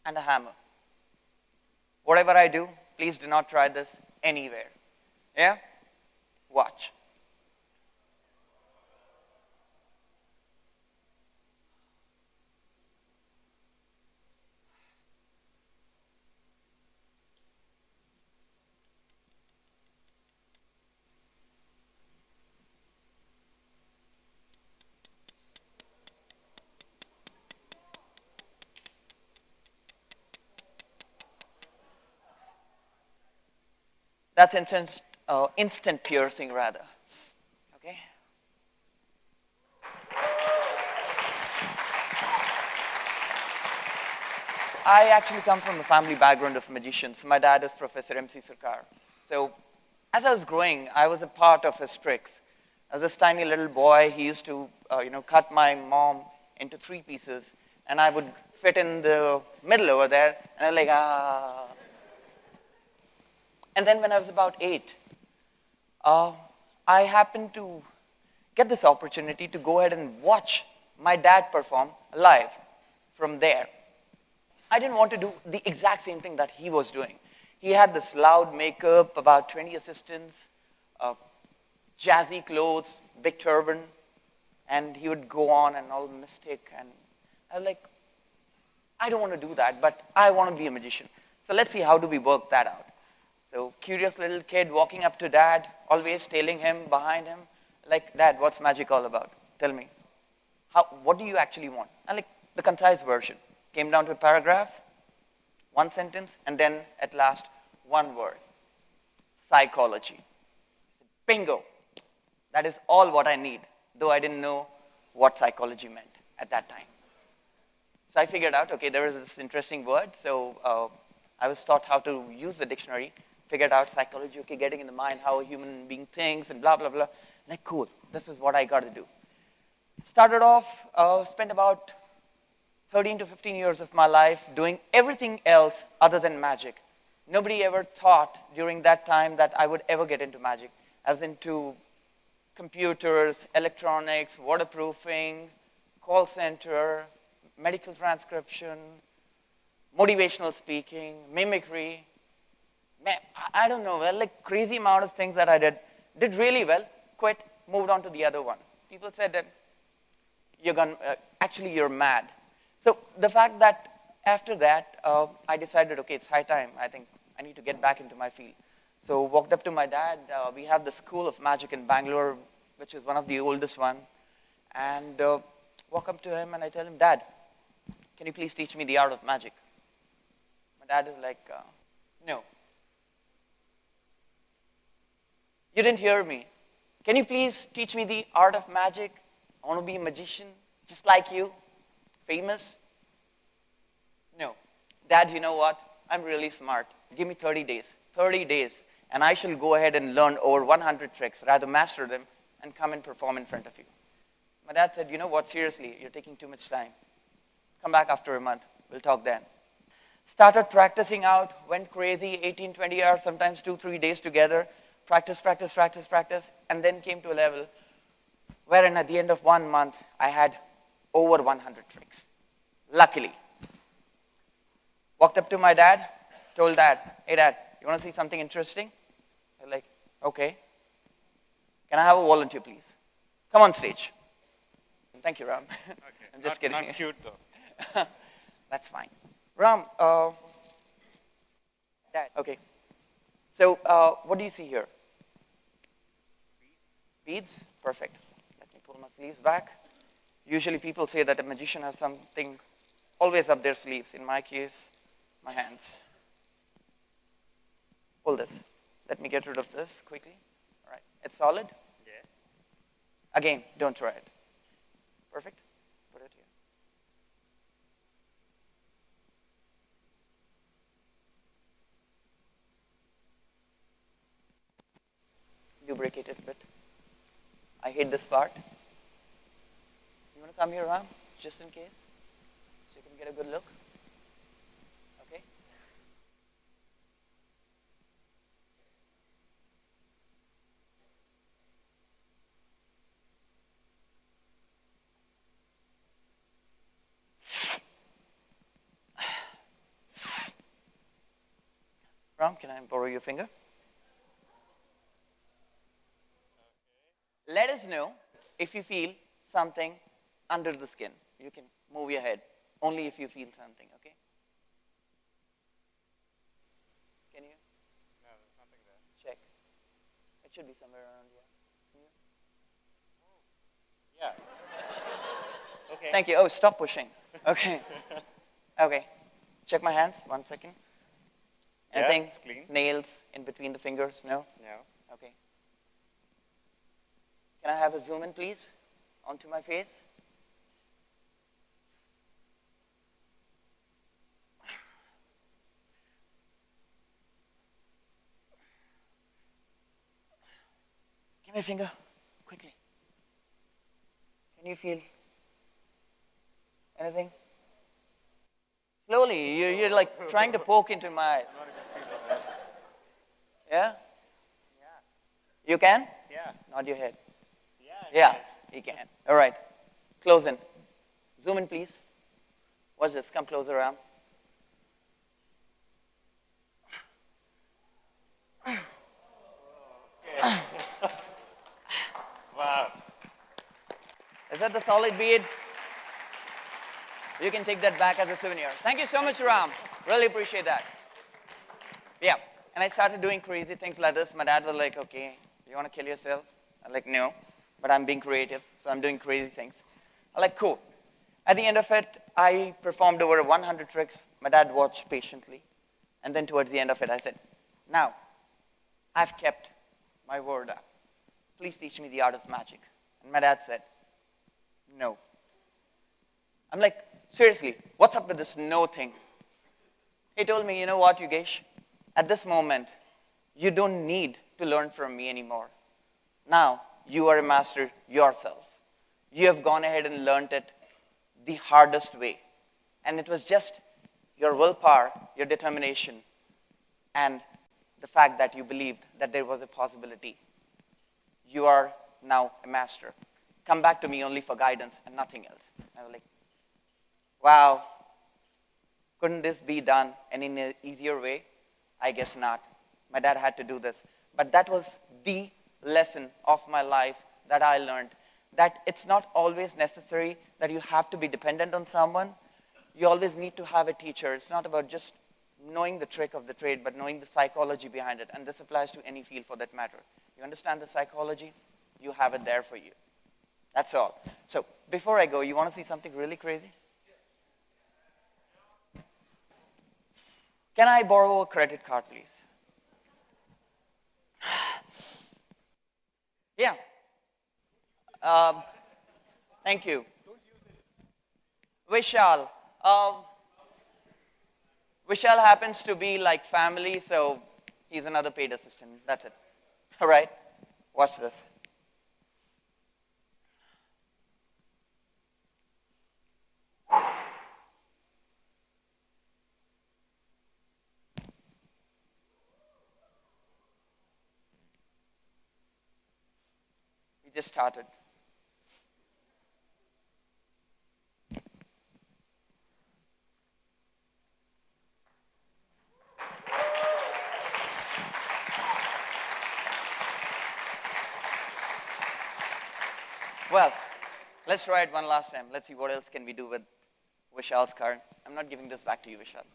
and a hammer. Whatever I do, please do not try this anywhere. Yeah? Watch. That's instant piercing, rather. Okay? I actually come from a family background of magicians. My dad is Professor MC Sarcar. So as I was growing, I was a part of his tricks. As this tiny little boy, he used to cut my mom into 3 pieces, and I would fit in the middle over there, and I was like, ah. And then when I was about 8, I happened to get this opportunity to go ahead and watch my dad perform live from there. I didn't want to do the exact same thing that he was doing. He had this loud makeup, about 20 assistants, jazzy clothes, big turban, and he would go on and all mystic. And I was like, I don't want to do that, but I want to be a magician. So let's see, how do we work that out? So curious little kid walking up to dad, always tailing him, behind him, like, Dad, what's magic all about? Tell me. What do you actually want? And like the concise version. Came down to a paragraph, 1 sentence, and then at last, 1 word. Psychology. Bingo. That is all what I need, though I didn't know what psychology meant at that time. So I figured out, okay, there is this interesting word, so I was taught how to use the dictionary, figured out psychology, okay, getting in the mind how a human being thinks and blah, blah, blah. Like, cool, this is what I got to do. Started off, spent about 13 to 15 years of my life doing everything else other than magic. Nobody ever thought during that time that I would ever get into magic. I was into computers, electronics, waterproofing, call center, medical transcription, motivational speaking, mimicry. Man, I don't know, like crazy amount of things that I did. Did really well, quit, moved on to the other one. People said that you're mad. So the fact that after that, I decided, okay, it's high time. I think I need to get back into my field. So walked up to my dad. We have the School of Magic in Bangalore, which is one of the oldest one. And walk up to him and I tell him, Dad, can you please teach me the art of magic? My dad is like, no. You didn't hear me. Can you please teach me the art of magic? I want to be a magician, just like you, famous. No. Dad, you know what? I'm really smart. Give me 30 days. 30 days. And I shall go ahead and learn over 100 tricks, rather master them, and come and perform in front of you. My dad said, you know what, seriously, you're taking too much time. Come back after a month. We'll talk then. Started practicing out, went crazy, 18, 20 hours, sometimes 2, 3 days together. Practice, practice, practice, practice, and then came to a level wherein at the end of 1 month, I had over 100 tricks. Luckily. Walked up to my dad, told Dad, hey Dad, you want to see something interesting? They're like, okay. Can I have a volunteer, please? Come on stage. Thank you, Ram. Okay. I'm just kidding. Not cute, though. That's fine. Ram, Dad, okay. So what do you see here? Beads? Perfect. Let me pull my sleeves back. Usually people say that a magician has something always up their sleeves. In my case, my hands. Pull this. Let me get rid of this quickly. All right. It's solid? Yes. Again, don't try it. Perfect. Put it here. Lubricate it a bit. I hate this part. You want to come here, Ram, just in case, so you can get a good look? Okay. Ram, can I borrow your finger? Let us know if you feel something under the skin. You can move your head only if you feel something, okay? Can you? No, there's nothing there. Check. It should be somewhere around here. Yeah. Okay. Thank you. Oh, stop pushing. Okay. Okay. Check my hands. 1 second. Anything? Yeah, it's clean. Nails in between the fingers? No? No. Okay. Can I have a zoom in, please, onto my face? Give me a finger, quickly. Can you feel anything? Slowly, you're like trying to poke into my eye. Yeah? Yeah. You can? Yeah. Nod your head. Yeah. Yeah, you can. All right. Close in. Zoom in, please. Watch this. Come closer, Ram. Wow. Is that the solid bead? You can take that back as a souvenir. Thank you so much, Ram. Really appreciate that. Yeah. And I started doing crazy things like this. My dad was like, okay, you want to kill yourself? I'm like, no. But I'm being creative, so I'm doing crazy things. I'm like, cool. At the end of it, I performed over 100 tricks. My dad watched patiently. And then towards the end of it, I said, now, I've kept my word up. Please teach me the art of magic. And my dad said, no. I'm like, seriously, what's up with this no thing? He told me, you know what, Ugesh? At this moment, you don't need to learn from me anymore. Now, you are a master yourself. You have gone ahead and learned it the hardest way. And it was just your willpower, your determination, and the fact that you believed that there was a possibility. You are now a master. Come back to me only for guidance and nothing else. I was like, wow, couldn't this be done any in an easier way? I guess not. My dad had to do this. But that was the lesson of my life that I learned, that it's not always necessary that you have to be dependent on someone. You always need to have a teacher. It's not about just knowing the trick of the trade, but knowing the psychology behind it. And this applies to any field for that matter. You understand the psychology? You have it there for you. That's all. So before I go, you want to see something really crazy? Can I borrow a credit card, please? Yeah. Thank you. Vishal. Vishal happens to be like family, so he's another paid assistant. That's it. All right? Watch this. We just started. Well, let's try it one last time. Let's see what else can we do with Vishal's card. I'm not giving this back to you, Vishal.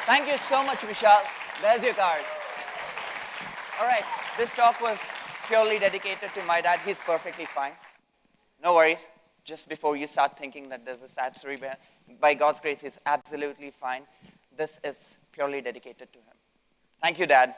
Thank you so much, Vishal. There's your card. All right, this talk was purely dedicated to my dad. He's perfectly fine. No worries. Just before you start thinking that there's a sad story behind, by God's grace, he's absolutely fine. This is purely dedicated to him. Thank you, Dad.